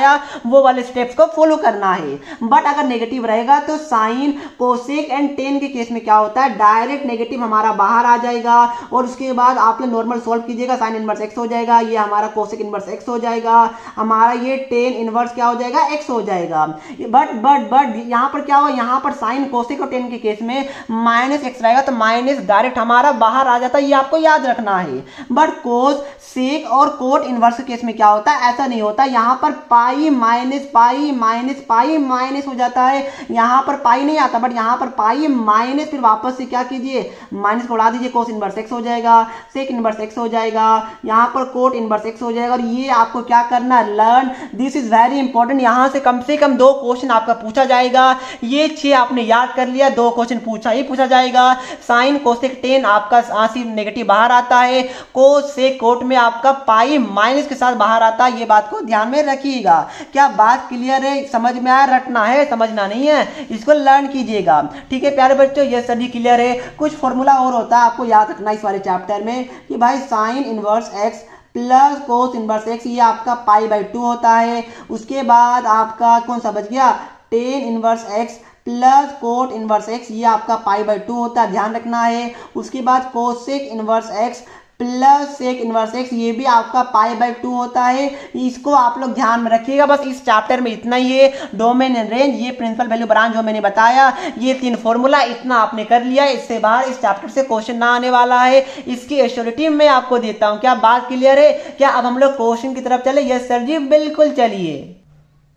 वो वाले स्टेप्स को फॉलो करना है। बट अगर नेगेटिव रहेगा तो साइन, कोसेक एंड टेन के केस में क्या होता है? डायरेक्ट नेगेटिव हमारा बाहर आ जाएगा, और उसके बाद आप लोग नॉर्मल सॉल्व कीजिएगा। साइन इनवर्स एक्स हो जाएगा, ये हमारा कोसेक इनवर्स एक्स हो जाएगा, हमारा ये टेन इनवर्स क्या हो जाएगा? एक्स हो जाएगा। बट यहां पर क्या होगा? यहां पर साइन, कोसेक और टेन के केस में माइनस एक्स रहेगा, तो माइनस डायरेक्ट हमारा बाहर आ जाता है, ये आपको याद रखना है। बट कोस, सेक और कोट इनवर्स के केस में क्या होता है? ऐसा नहीं होता। यहां पर pi minus pi minus pi minus हो जाता है, यहां पर पाई नहीं आता, बट यहां पर पाई माइनस, फिर वापस से क्या कीजिए? माइनस को उड़ा दीजिए, कोस इनवर्स एक्स हो जाएगा, सेक इनवर्स एक्स हो जाएगा, यहां पर कोट इनवर्स एक्स हो जाएगा। और ये आपको क्या करना है? Learn, this is very important. यहां से कम 2 क्वेश्चन आपका पूछा जाएगा। ये 6 आपने याद कर लिया, 2 क्वेश्चन पूछा जाएगा। साइन, कोसेक, टेन आपका नेगेटिव बाहर आता है, कोस से कोट में आपका पाई माइनस के साथ बाहर आता है। ये बात को ध्यान में रखिएगा। क्या बात क्लियर है? समझ में आया? रटना है, समझना नहीं है, इसको लर्न कीजिएगा। ठीक है प्यारे बच्चों, ये सभी क्लियर है। कुछ फॉर्मूला और होता है आपको याद रखना इस वाले चैप्टर में कि भाई sine inverse x plus cos inverse x, ये आपका पाई/2 होता है। उसके बाद आपका कौन सा बच गया? Tan inverse x plus cot inverse x, ये आपका पाई/2 होता है, ध्यान रखना है। उसके बाद cosec inverse x plus sec inverse x, ये भी आपका पाई/2 होता है। इसको आप लोग ध्यान में रखिएगा। बस इस चैप्टर में इतना ही है। डोमेन एंड रेंज, ये प्रिंसिपल वैल्यू ब्रांच जो मैंने बताया, ये 3 फॉर्मूला, इतना आपने कर लिया। इससे बाहर इस चैप्टर से क्वेश्चन ना आने वाला है, इसकी एश्योरिटी मैं आपको देता हूं। क्या बात क्लियर है? क्या अब हम लोग क्वेश्चन की तरफ चले? यस सर जी, बिल्कुल चलिए।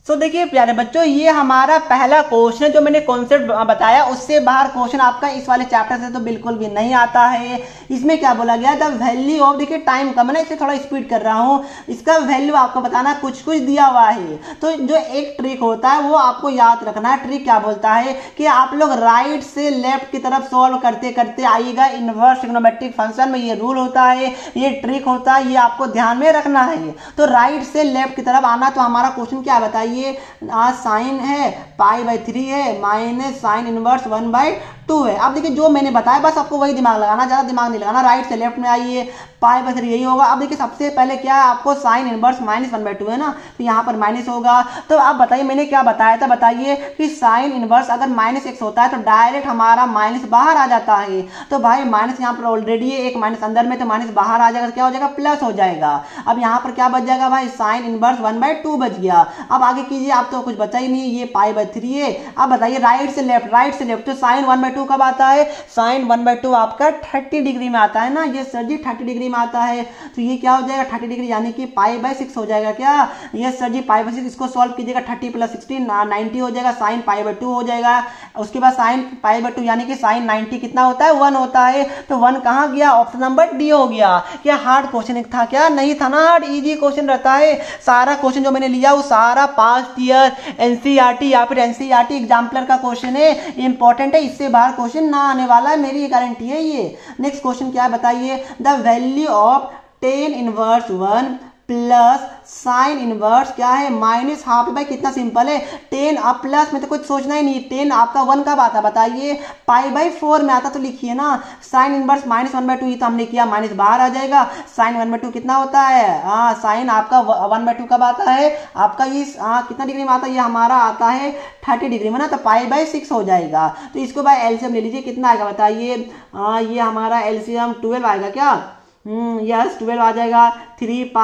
तो देखिए प्यारे बच्चों, ये हमारा पहला क्वेश्चन है। जो मैंने कॉन्सेप्ट बताया उससे बाहर क्वेश्चन आपका इस वाले चैप्टर से तो बिल्कुल भी नहीं आता है। इसमें क्या बोला गया? द वैल्यू ऑफ, देखिए टाइम कम है ना, इसे थोड़ा स्पीड कर रहा हूं। इसका वैल्यू आपको बताना, कुछ दिया हुआ है। तो जो एक ट्रिक होता है वो आपको याद रखना है। ट्रिक क्या बोलता है कि आप लोग राइट से लेफ्ट की तरफ सॉल्व करते करते आइएगा। इनवर्स ट्रिग्नोमेट्रिक फंक्शन में ये रूल होता है, ये ट्रिक होता है, ये आपको ध्यान में रखना है। तो राइट से लेफ्ट की तरफ आना। तो हमारा क्वेश्चन क्या बताइए? साइन है पाई/3 है माइनस साइन इनवर्स 1/2 2 है। अब देखिए जो मैंने बताया बस आपको वही दिमाग लगाना, ज़्यादा दिमाग नहीं लगाना। राइट से लेफ्ट में आइए, पाई बाई 3 यही होगा। अब देखिए सबसे पहले क्या है, आपको साइन इनवर्स -1/2 है ना, तो यहाँ पर माइनस होगा। तो आप बताइए मैंने क्या बताया था, बताइए कि साइन इनवर्स अगर -x होता है तो डायरेक्ट हमारा माइनस बाहर आ जाता है। तो भाई माइनस यहाँ पर ऑलरेडी है, एक माइनस अंदर में, तो माइनस बाहर आ जाएगा तो क्या हो जाएगा, प्लस हो जाएगा। अब यहाँ पर क्या बच जाएगा भाई, साइन इनवर्स 1/2 बच गया। अब आगे कीजिए, आप तो कुछ बचा ही नहीं, ये π/3 है। अब बताइए राइट से लेफ्ट, राइट से लेफ्ट, तो साइन 1/2 कब आता है, साइन 1/2 आपका 30 डिग्री में आता है ना, ये सर जी 30 डिग्री में आता है। तो ये क्या हो जाएगा 30 डिग्री यानी कि π/6 हो जाएगा क्या, ये सर जी π/6। इसको सॉल्व कीजिएगा, 30 + 16 90 हो जाएगा, साइन π/2 हो जाएगा। उसके बाद साइन π/2 यानी कि साइन 90 कितना होता है, 1 होता है। तो 1 कहाँ गया, ऑप्शन नंबर डी हो गया। क्या हार्ड क्वेश्चन था क्या, नहीं था ना, हार्ड इजी क्वेश्चन रहता है। सारा क्वेश्चन जो मैंने लिया वो सारा पास्ट ईयर एनसीईआरटी या फिर एनसीईआरटी एग्जाम्पलर का क्वेश्चन है, इंपॉर्टेंट है, इससे बाहर क्वेश्चन ना आने वाला है, मेरी गारंटी है ये। नेक्स्ट क्वेश्चन क्या है बताइए, the value of tan inverse 1 plus sine inverse क्या है -12 भाई कितना सिंपल है, 10 अब प्लस में तो कुछ सोचना ही नहीं। 10 आपका 1 कब आता बताइए, π/4 में आता, तो लिखिए ना साइन इनवर्स -1/2, ये तो हमने किया, माइनस बाहर आ जाएगा। साइन 1/2 कितना होता है, हाँ साइन आपका 1/2 कब आता है आपका, ये कितना डिग्री में आता है, ये हमारा आता है 30 डिग्री में ना, तो π/6 हो जाएगा। तो इसको भाई एलसीएम ले लीजिए, कितना आएगा बताइए, ये हमारा एलसीएम 12 आएगा क्या, यस 12 आ जाएगा। 3π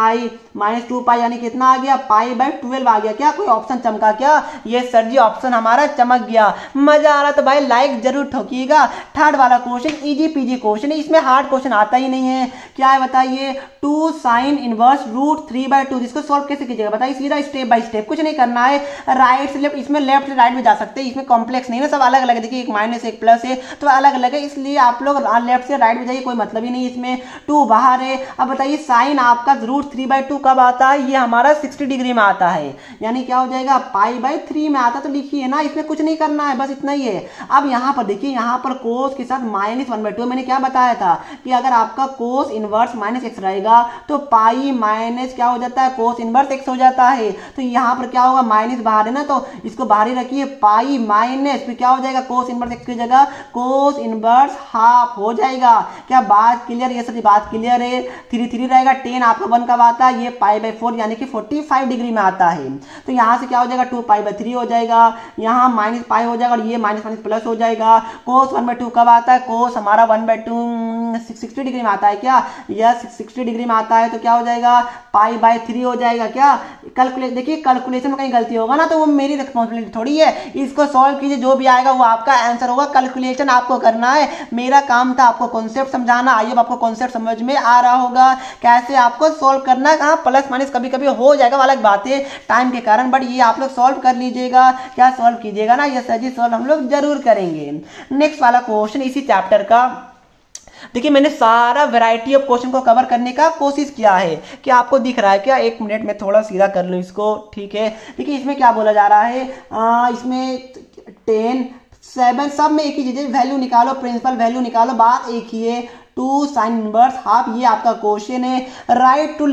- 2π यानी कितना आ गया, π/12 आ गया क्या, कोई ऑप्शन चमका क्या, ये सर जी ऑप्शन हमारा चमक गया। मजा आ रहा तो भाई लाइक जरूर ठोकिएगा। थर्ड वाला क्वेश्चन इजी पीजी क्वेश्चन है, इसमें हार्ड क्वेश्चन आता ही नहीं है। क्या है बताइए, 2 साइन इनवर्स √3/2, इसको सॉल्व कैसे कीजिएगा बताइए, सीधा स्टेप बाय स्टेप, कुछ नहीं करना है, राइट से लेफ्ट, इसमें लेफ्ट से राइट में जा सकते हैं, इसमें कॉम्प्लेक्स नहीं है, सब अलग अलग है। देखिए एक माइनस एक प्लस है तो अलग अलग है, इसलिए आप लोग लेफ्ट से राइट में जाइए, कोई मतलब ही नहीं इसमें। 2 बाहर है। अब बताइए साइन आपका √3/2 कब आता है, ये हमारा 60 डिग्री में आता है, यानी क्या हो जाएगा π/3 में आता, तो लिखिए ना, इसमें कुछ नहीं करना है, बस इतना ही है। अब यहाँ पर देखिए, यहाँ पर कोस के साथ -1/2, मैंने क्या बताया था कि अगर आपका कोस इनवर्स -x रहेगा तो पाई माइनस क्या हो जाता है, कोस इनवर्स x हो जाता है। तो यहाँ पर क्या होगा, माइनस बाहर है ना, तो इसको बाहर ही रखिए, पाई माइनस फिर क्या हो जाएगा, कोस इनवर्स x की जगह कोस इनवर्स हाफ हो जाएगा। क्या बात क्लियर, ये सारी बात क्लियर है। 3 रहेगा, 10 आपका 1 कब आता है, ये π/4 यानी कि 45 डिग्री में आता है। तो यहाँ से क्या हो जाएगा, 2π/3 हो जाएगा, यहाँ -π हो जाएगा और ये माइनस प्लस हो जाएगा। कोस 1/2 कब आता है, कोस हमारा 1/2 60 डिग्री में आता है क्या, यह 60 डिग्री में आता है, तो क्या हो जाएगा π/3 हो जाएगा। क्या कैलकुलेट, देखिए कैलकुलेशन में कहीं गलती होगा ना तो वो मेरी रिस्पॉन्सिबिलिटी थोड़ी है, इसको सॉल्व कीजिए, जो भी आएगा वो आपका आंसर होगा। कैलकुलेशन आपको करना है, मेरा काम था आपको कॉन्सेप्ट समझाना। आइए अब आपको कॉन्सेप्ट समझ में आ रहा होगा, कैसे आपको सॉल्व करना है। कहाँ प्लस माइनस कभी कभी हो जाएगा, अलग बात है टाइम के कारण, बट ये आप लोग सॉल्व कर लीजिएगा। क्या सॉल्व कीजिएगा ना, ये सर जी सॉल्व हम लोग जरूर करेंगे। नेक्स्ट वाला क्वेश्चन इसी चैप्टर का, देखिए मैंने सारा वैरायटी ऑफ क्वेश्चन को कवर करने का कोशिश किया है। क्या आपको दिख रहा है क्या, एक मिनट में थोड़ा सीधा कर लूँ इसको, ठीक है। देखिए इसमें क्या बोला जा रहा है, इसमें 10 7 सब में एक ही चीज है, वैल्यू निकालो, प्रिंसिपल वैल्यू निकालो, बात एक ही है। 2 साइन इनवर्स हाफ, ये आपका क्वेश्चन है। राइट टू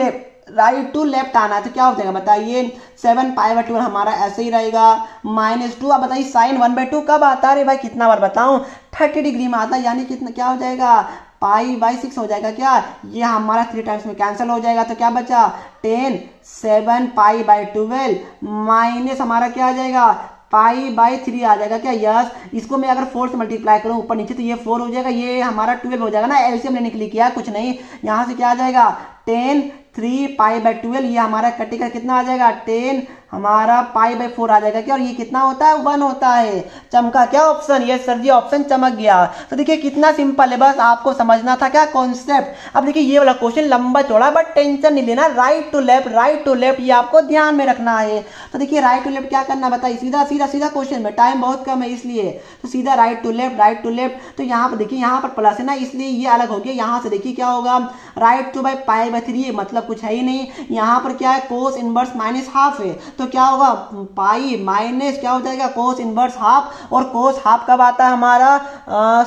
लेफ्ट आना है, तो क्या हो जाएगा बताइए, 7π/2 हमारा ऐसे ही रहेगा, -2। अब बताइए साइन 1/2 कब आता है, अरे भाई कितना बार बताऊं, 30 डिग्री में आता है, यानी कितना क्या हो जाएगा π/6 हो जाएगा। क्या ये हमारा 3 टाइम्स में कैंसिल हो जाएगा, तो क्या बचा 10 7π/12 माइनस हमारा क्या आ जाएगा π/3 आ जाएगा। क्या यस, इसको मैं अगर 4 से मल्टीप्लाई करूं ऊपर नीचे तो ये 4 हो जाएगा, ये हमारा 12 हो जाएगा ना। एलसीएम लेने के लिए किया कुछ नहीं, यहाँ से क्या आ जाएगा 10 3π/12, ये हमारा कटेगा, कितना आ जाएगा 10 हमारा π/4 आ जाएगा। क्या और ये कितना होता है 1 होता है। चमका क्या ऑप्शन, ये सर जी ऑप्शन चमक गया। तो देखिए कितना सिंपल है, बस आपको समझना था क्या कॉन्सेप्ट। अब देखिए ये वाला क्वेश्चन लंबा चौड़ा, बट टेंशन नहीं लेना, राइट टू लेफ्ट ये आपको ध्यान में रखना है। तो देखिए राइट टू लेफ्ट क्या करना बताइए, सीधा सीधा सीधा क्वेश्चन में, टाइम बहुत कम है इसलिए, तो सीधा राइट टू लेफ्ट। तो यहाँ पर देखिए यहाँ पर प्लस है ना, इसलिए ये अलग हो गया। यहाँ से देखिए क्या होगा, right two by pi by 3 है, मतलब कुछ है ही नहीं। यहाँ पर क्या है, कोस इनवर्स माइनस हाफ है, तो क्या होगा पाई माइनस क्या हो जाएगा कोस इनवर्स हाफ, और कोस हाफ कब आता है हमारा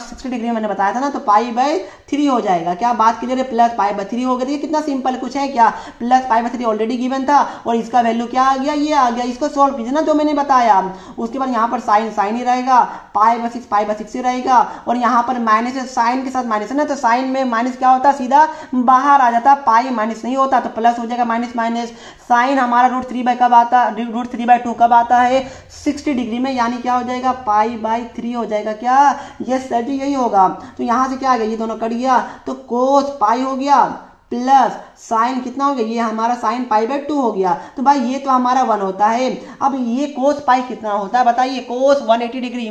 60 डिग्री मैंने बताया था ना, तो पाई बाई 3 हो जाएगा। क्या बात क्लियर है, प्लस पाई बाई 3 हो गया। कितना सिंपल, कुछ है क्या, plus pi by 3 already given था और इसका वैल्यू क्या आ गया, ये आ गया। इसको सोल्व कीजिए ना जो मैंने बताया। उसके बाद यहाँ पर साइन साइन ही रहेगा, पाई बाई 6 ही रहेगा, और यहाँ पर माइनस है, साइन के साथ माइनस है ना, तो साइन में माइनस क्या होता है, सीधा बाहर आ जाता, पाई माइनस नहीं होता, तो प्लस हो जाएगा माइनस माइनस। साइन हमारा √3 बाई कब आता, √3/2 कब आता है 60 डिग्री में, यानी क्या हो जाएगा पाई बाई 3 हो जाएगा। क्या, यस सर जी यही होगा। तो यहाँ से क्या आ गया, ये दोनों कट गया, तो कोस पाई हो गया प्लस साइन कितना हो गया, ये हमारा साइन पाई बाई 2 हो गया। तो भाई ये तो हमारा 1 होता है। अब ये कोस पाई कितना होता है बताइए, कोस 180 डिग्री,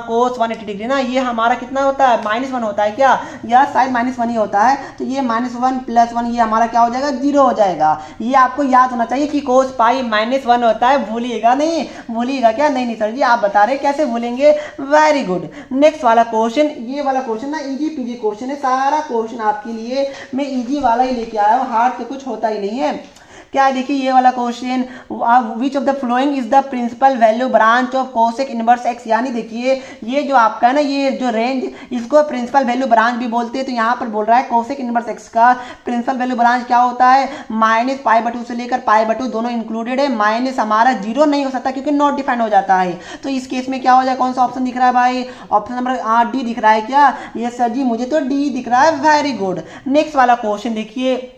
कोस 180 डिग्री ना, ये हमारा कितना होता है -1 होता है क्या, या शायद -1 ही होता है। तो ये -1 + 1 ये हमारा क्या हो जाएगा 0 हो जाएगा। ये आपको याद होना चाहिए कि कोस पाई -1 होता है, भूलिएगा नहीं, भूलिएगा क्या, नहीं सर जी आप बता रहे कैसे भूलेंगे, वेरी गुड। नेक्स्ट वाला क्वेश्चन, ये वाला क्वेश्चन ना इजी पीजी क्वेश्चन है, सारा क्वेश्चन आपके लिए मैं इजी वाला ही लेके आया हूँ, हार्ड तो कुछ होता ही नहीं है। क्या देखिए ये वाला question, which of the following is the principal value branch of cosec inverse x, यानी देखिए ये जो आपका है ना, ये जो रेंज, इसको प्रिंसिपल वैल्यू ब्रांच भी बोलते हैं। तो यहाँ पर बोल रहा है कोसेक इनवर्स एक्स का प्रिंसिपल वैल्यू ब्रांच क्या होता है, -π/2 से लेकर π/2 दोनों इंक्लूडेड है। माइनस हमारा 0 नहीं हो सकता क्योंकि नॉट डिफाइंड हो जाता है। तो इस केस में क्या हो जाए, कौन सा ऑप्शन दिख रहा है भाई, ऑप्शन नंबर डी दिख रहा है क्या, ये सर जी मुझे तो डी दिख रहा है, वेरी गुड। नेक्स्ट वाला क्वेश्चन देखिए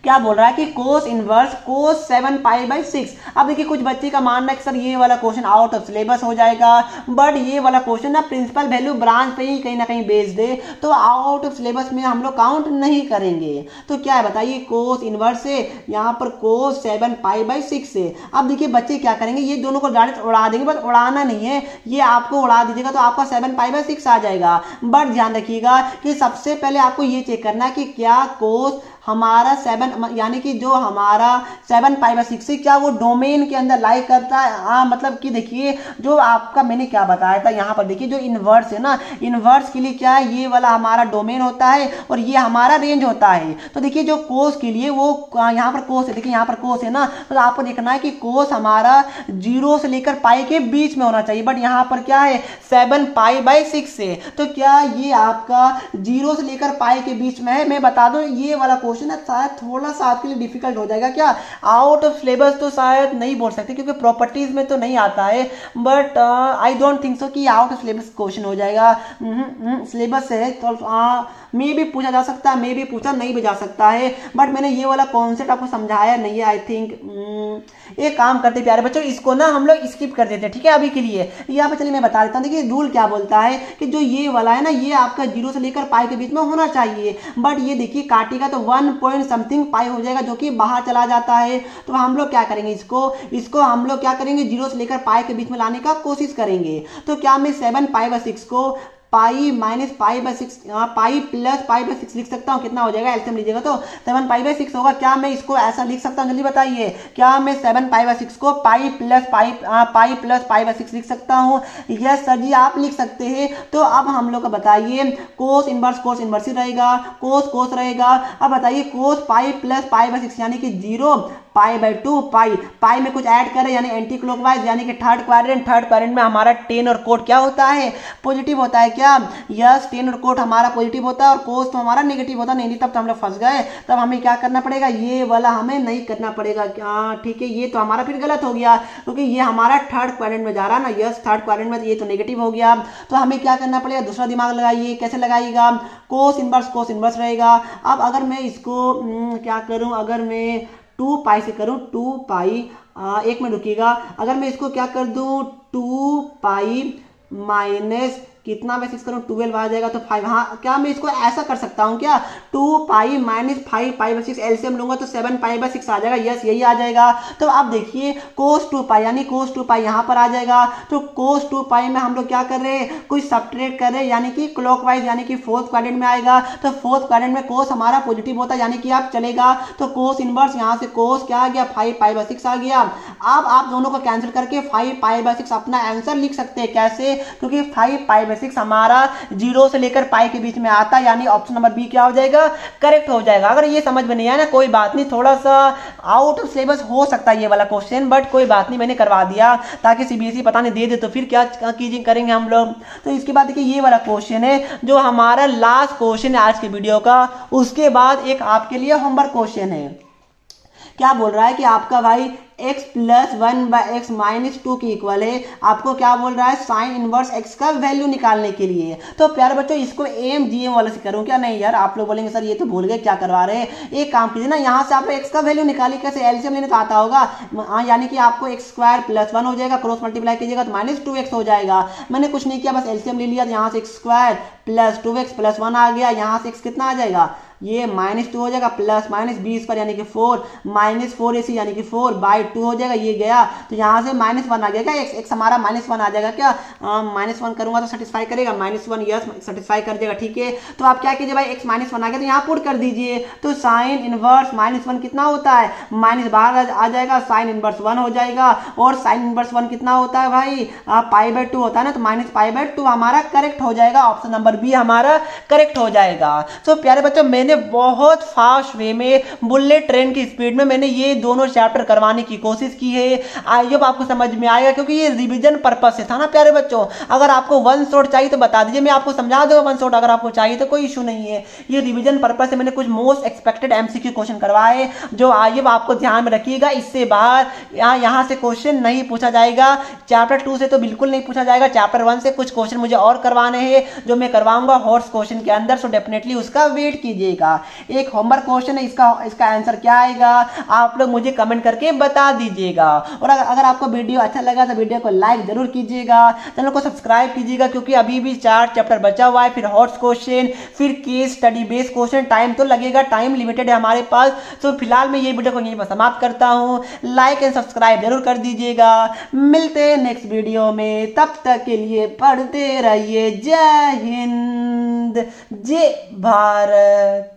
क्या बोल रहा है कि कोस इनवर्स कोस 7π/6। अब देखिए कुछ बच्चे का मानना है कि सर ये वाला क्वेश्चन आउट ऑफ सिलेबस हो जाएगा, बट ये वाला क्वेश्चन ना प्रिंसिपल वैल्यू ब्रांच पे ही कहीं ना कहीं बेस्ड दे, तो आउट ऑफ सिलेबस में हम लोग काउंट नहीं करेंगे। तो क्या है बताइए, कोस इनवर्स से यहाँ पर कोस 7π/6 से। अब देखिए बच्चे क्या करेंगे, ये दोनों को डायरेक्ट उड़ा देंगे, बट उड़ाना नहीं है, ये आपको उड़ा दीजिएगा तो आपका 7π/6 आ जाएगा। बट ध्यान रखिएगा कि सबसे पहले आपको ये चेक करना है कि क्या कोस हमारा 7 यानी कि जो हमारा 7π/6 क्या वो डोमेन के अंदर लाई करता है। हाँ मतलब कि देखिए जो आपका मैंने क्या बताया था, यहाँ पर देखिए जो इनवर्स है ना, इनवर्स के लिए क्या है, ये वाला हमारा डोमेन होता है और ये हमारा रेंज होता है। तो देखिए जो कोस के लिए वो यहाँ पर कोस है, देखिए यहाँ पर कोस है ना, तो आपको देखना है कि कोस हमारा 0 से लेकर पाई के बीच में होना चाहिए, बट यहाँ पर क्या है 7π/6 से। तो क्या ये आपका 0 से लेकर पाई के बीच में है। मैं बता दूं ये वाला क्वेश्चन शायद थोड़ा सा आपके लिए डिफिकल्ट हो जाएगा, क्या आउट ऑफ सिलेबस तो शायद नहीं बोल सकते क्योंकि प्रॉपर्टीज में तो नहीं आता है, but I don't think so कि आउट ऑफ सिलेबस क्वेश्चन हो जाएगा। सिलेबस से है तो मे भी पूछा जा सकता है, मे भी पूछा नहीं भी जा सकता है, बट मैंने ये वाला कॉन्सेप्ट आपको समझाया नहीं है। आई थिंक एक काम करते प्यारे बच्चों, इसको ना हम लोग स्किप कर देते हैं, ठीक है अभी के लिए। यहाँ पे चलिए मैं बता देता हूँ, देखिए रूल क्या बोलता है कि जो ये वाला है ना, ये आपका 0 से लेकर पाई के बीच में होना चाहिए, बट ये देखिए काटेगा तो 1 पॉइंट समथिंग पाई हो जाएगा जो कि बाहर चला जाता है। तो हम लोग क्या करेंगे, इसको हम लोग क्या करेंगे 0 से लेकर पाई के बीच में लाने का कोशिश करेंगे। तो क्या मैं 7π/6 को पाई माइनस π/6 पाई प्लस π/6 लिख सकता हूँ, कितना हो जाएगा एलसीएम लीजिएगा तो 7π/6 होगा। क्या मैं इसको ऐसा लिख सकता हूँ, जल्दी बताइए, क्या मैं 7π/6 को पाई प्लस π/6 लिख सकता हूँ? यस सर जी आप लिख सकते हैं। तो अब हम लोग का बताइए, कोस इनवर्स ही रहेगा, कोस रहेगा। अब बताइए कोस पाई प्लस π/6 यानी कि 0 π/2 पाई में कुछ ऐड करें यानी एंटी क्लॉकवाइज यानी कि थर्ड क्वाड्रेंट में हमारा टेन और कोट क्या होता है, पॉजिटिव होता है। क्या यस टेन और कोट हमारा पॉजिटिव होता है और कोस तो हमारा नेगेटिव होता है। नहीं तब तो हम लोग फंस गए, तब हमें क्या करना पड़ेगा, ये वाला हमें नहीं करना पड़ेगा। क्या ठीक है, ये तो हमारा फिर गलत हो गया क्योंकि ये हमारा थर्ड क्वाड्रेंट में जा रहा है ना। यस थर्ड क्वाड्रेंट में, ये तो नेगेटिव हो गया। तो हमें क्या करना पड़ेगा, दूसरा दिमाग लगाइए, कैसे लगाइएगा, कोस इनवर्स रहेगा। अब अगर मैं इसको क्या करूं, अगर मैं 2π से करूं 2π, एक मिनट रुकिएगा, अगर मैं इसको क्या कर दूं 2π माइनस कितना मैं 6 करूं 12 आ जाएगा तो 5। हाँ क्या मैं इसको ऐसा कर सकता हूं क्या, 2π माइनस 5π/6 एलसीएम लूंगा तो 7π/6 आ जाएगा। यस यही आ जाएगा। तो अब देखिए कोस 2π यानी कोस 2π यहाँ पर आ जाएगा। तो कोस 2π में हम लोग क्या कर रहे हैं, कुछ सब्ट्रैक्ट कर रहे हैं यानी कि क्लॉकवाइज यानी कि फोर्थ क्वाड्रेंट में आएगा। तो फोर्थ क्वाड्रेंट में कोस हमारा पॉजिटिव होता है यानी कि आप चलेगा। तो कोस इनवर्स यहाँ से कोस क्या आ गया 5π/6 आ गया। अब आप दोनों को कैंसिल करके 5π/6 अपना आंसर लिख सकते हैं। कैसे, क्योंकि 5π/6 5/6 हमारा 0 से लेकर पाई के बीच में आता है, यानी ऑप्शन नंबर बी क्या हो जाएगा, करेक्ट हो जाएगा। अगर ये समझ में नहीं आया ना कोई बात नहीं, थोड़ा सा आउट ऑफ सिलेबस हो सकता है ये वाला क्वेश्चन, बट कोई बात नहीं, मैंने करवा दिया ताकि सीबीएसई पता नहीं दे दे तो फिर क्या कीजिए करेंगे हम लोग। तो इसके बाद देखिए ये वाला क्वेश्चन है जो हमारा लास्ट क्वेश्चन है आज के वीडियो का। उसके बाद एक आपके लिए होमवर्क क्वेश्चन है। क्या बोल रहा है कि आपका भाई x प्लस 1/x माइनस 2 के इक्वल है। आपको क्या बोल रहा है, साइन इनवर्स x का वैल्यू निकालने के लिए। तो प्यारे बच्चों इसको AMGM वाले से करूं क्या, नहीं यार आप लोग बोलेंगे सर ये तो भूल गए क्या करवा रहे हैं। एक काम कीजिए ना, यहाँ से आप x का वैल्यू निकालिए, कैसे, एलसीएम लेने तो आता होगा, यानी कि आपको x² + 1 हो जाएगा, क्रॉस मल्टीप्लाई कीजिएगा तो -2x हो जाएगा। मैंने कुछ नहीं किया, बस एलसीएम ले लिया, यहाँ से x² + 2x + 1 आ गया, यहाँ से x कितना आ जाएगा, ये -2 हो जाएगा, प्लस माइनस 20 यानी कि 4 -4 AC यानी कि 4/2 हो जाएगा, ये गया तो यहाँ से -1 आ गया क्या, x हमारा -1 आ जाएगा क्या, -1 करूंगा तो सेटिस्फाई करेगा, -1 यस सेटिस्फाई कर देगा, ठीक है। तो आप क्या कीजिए भाई, x -1 आ गया तो यहाँ पुट कर दीजिए, तो साइन इनवर्स -1 कितना होता है, माइनस बाहर आ जाएगा, साइन इनवर्स 1 हो जाएगा, और साइन इनवर्स 1 कितना होता है भाई, π/2 होता है ना, तो -π/2 हमारा करेक्ट हो जाएगा, ऑप्शन नंबर बी हमारा करेक्ट हो जाएगा। तो प्यारे बच्चों मैंने बहुत फास्ट वे में बुलेट ट्रेन की स्पीड में मैंने ये दोनों चैप्टर करवाने की कोशिश की है। आई होप आपको समझ में आएगा, क्योंकि ये रिवीजन पर्पस से था ना प्यारे बच्चों। अगर आपको वन शॉट चाहिए तो बता दीजिए, मैं आपको समझा दूंगा वन शॉट, अगर आपको चाहिए तो कोई इशू नहीं है। ये रिवीजन पर्पस से मैंने कुछ मोस्ट एक्सपेक्टेड MCQ क्वेश्चन करवाए, जो आई होप आपको ध्यान में रखिएगा, इससे बाहर यहाँ से क्वेश्चन नहीं पूछा जाएगा। चैप्टर 2 से तो बिल्कुल नहीं पूछा जाएगा, चैप्टर 1 से कुछ क्वेश्चन मुझे और करवाने हैं जो मैं करवाऊंगा हॉर्स क्वेश्चन के अंदर, सो डेफिनेटली उसका वेट कीजिएगा। एक होमवर्क क्वेश्चन है, इसका आंसर क्या आएगा आप लोग मुझे कमेंट करके बता दीजिएगा। और अगर आपको वीडियो अच्छा लगा तो वीडियो को लाइक जरूर कीजिएगा, चैनल को सब्सक्राइब कीजिएगा, क्योंकि अभी भी 4 चैप्टर बचा हुआ है, फिर हॉट्स क्वेश्चन, फिर case study based question, time तो लगेगा, टाइम लिमिटेड है हमारे पास। तो फिलहाल मैं ये वीडियो को यहीं पर समाप्त करता हूँ, लाइक एंड सब्सक्राइब जरूर कर दीजिएगा। मिलते हैं नेक्स्ट वीडियो में, तब तक के लिए पढ़ते रहिए। जय हिंद, जय भारत।